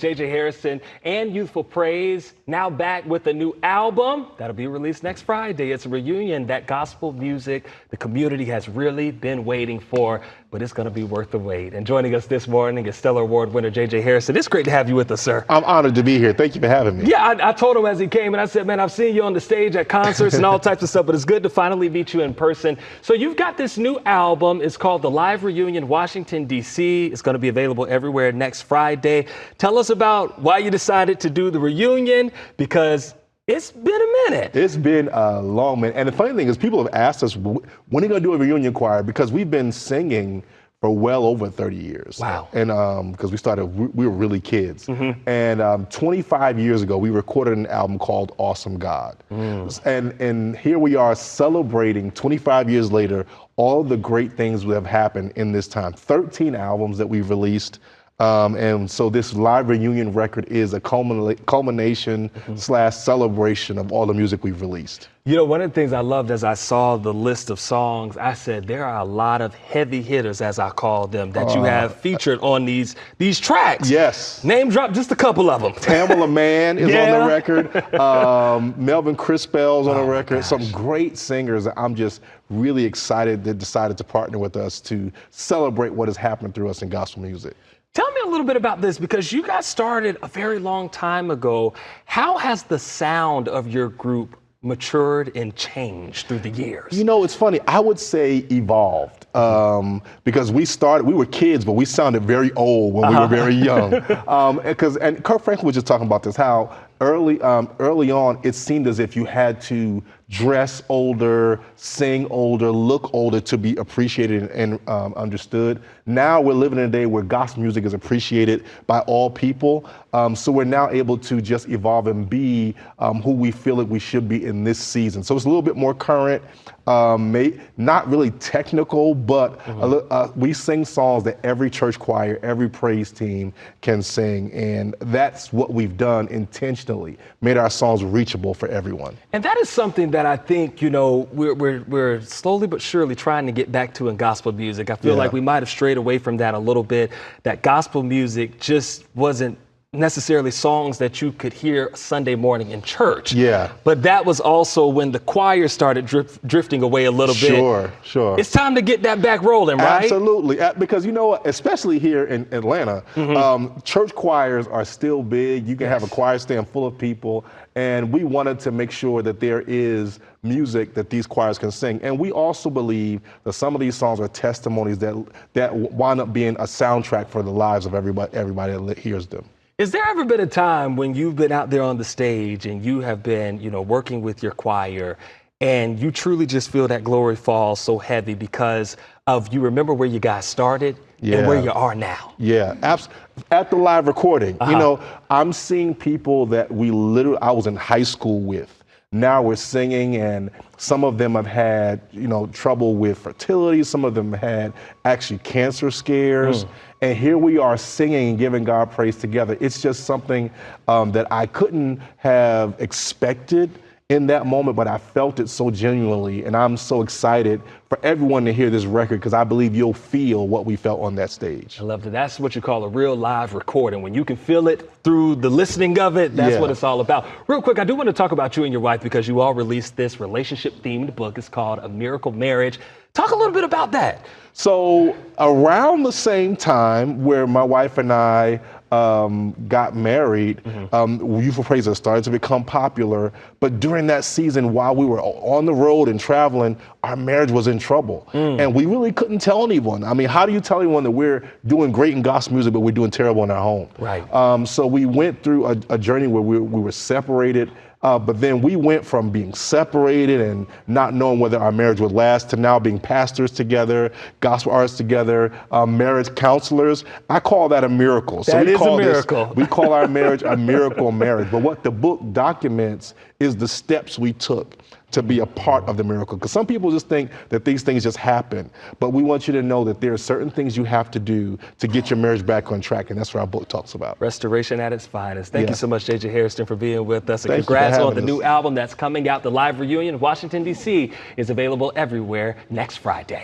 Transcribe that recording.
JJ Hairston and Youthful Praise, now back with a new album that'll be released next Friday. It's a reunion that gospel music the community has really been waiting for, but it's going to be worth the wait. And joining us this morning is Stellar Award winner JJ Hairston. It's great to have you with us, sir. I'm honored to be here. Thank you for having me. Yeah, I told him as he came, and I said, man, I've seen you on the stage at concerts and all types of stuff, but it's good to finally meet you in person. So you've got this new album. It's called The Live Reunion Washington, D.C. It's going to be available everywhere next Friday. Tell us about why you decided to do the reunion, because it's been a minute. It's been a long minute. And the funny thing is, people have asked us, when are you going to do a reunion choir? Because we've been singing for well over 30 years. Wow. And because we were really kids. Mm-hmm. And 25 years ago, we recorded an album called Awesome God. And here we are celebrating 25 years later, all the great things that have happened in this time. 13 albums that we've released. And so this live reunion record is a culmination / celebration of all the music we've released. You know, one of the things I loved as I saw the list of songs, I said there are a lot of heavy hitters, as I call them, that you have featured on these tracks. Yes. Name drop just a couple of them. Tamala Man is on the record. Melvin Crispell's on the record. Gosh. Some great singers. I'm just really excited that decided to partner with us to celebrate what has happened through us in gospel music. Tell me a little bit about this, because you got started a very long time ago. How has the sound of your group matured and changed through the years? You know, it's funny. I would say evolved, because we were kids, but we sounded very old when we were very young. And Kirk Franklin was just talking about this, how early on, it seemed as if you had to dress older, sing older, look older to be appreciated and understood. Now we're living in a day where gospel music is appreciated by all people. So we're now able to just evolve and be who we feel like we should be in this season. So it's a little bit more current, not really technical, but we sing songs that every church choir, every praise team can sing. And that's what we've done intentionally, made our songs reachable for everyone. And that is something that I think, you know, we're slowly but surely trying to get back to in gospel music. I feel like we might have strayed away from that a little bit, that gospel music just wasn't necessarily songs that you could hear Sunday morning in church. Yeah. But that was also when the choir started drifting away a little bit. Sure. It's time to get that back rolling, right? Absolutely. Because, you know, especially here in Atlanta, church choirs are still big. You can have a choir stand full of people. And we wanted to make sure that there is music that these choirs can sing. And we also believe that some of these songs are testimonies that wind up being a soundtrack for the lives of everybody that hears them. Is there ever been a time when you've been out there on the stage and you have been, you know, working with your choir, and you truly just feel that glory fall so heavy because of you remember where you guys started and where you are now? Yeah, at the live recording, you know, I'm seeing people that I was in high school with. Now we're singing, and some of them have had, you know, trouble with fertility. Some of them had actually cancer scares. And here we are singing and giving God praise together. It's just something that I couldn't have expected in that moment, but I felt it so genuinely. And I'm so excited for everyone to hear this record, because I believe you'll feel what we felt on that stage. I love that. That's what you call a real live recording. When you can feel it through the listening of it, that's what it's all about. Real quick, I do want to talk about you and your wife, because you all released this relationship-themed book. It's called A Miracle Marriage. Talk a little bit about that. So around the same time where my wife and I got married, Youthful Praise started to become popular. But during that season, while we were on the road and traveling, our marriage was in trouble. And we really couldn't tell anyone. I mean, how do you tell anyone that we're doing great in gospel music, but we're doing terrible in our home? Right. So we went through a journey where we were separated. But then we went from being separated and not knowing whether our marriage would last to now being pastors together, gospel artists together, marriage counselors. I call that a miracle. That is a miracle. We call our marriage a miracle marriage. But what the book documents is the steps we took to be a part of the miracle. Because some people just think that these things just happen. But we want you to know that there are certain things you have to do to get your marriage back on track. And that's what our book talks about. Restoration at its finest. Thank you so much, JJ Hairston, for being with us. And congrats on the new album that's coming out. The Live Reunion, Washington, D.C. is available everywhere next Friday.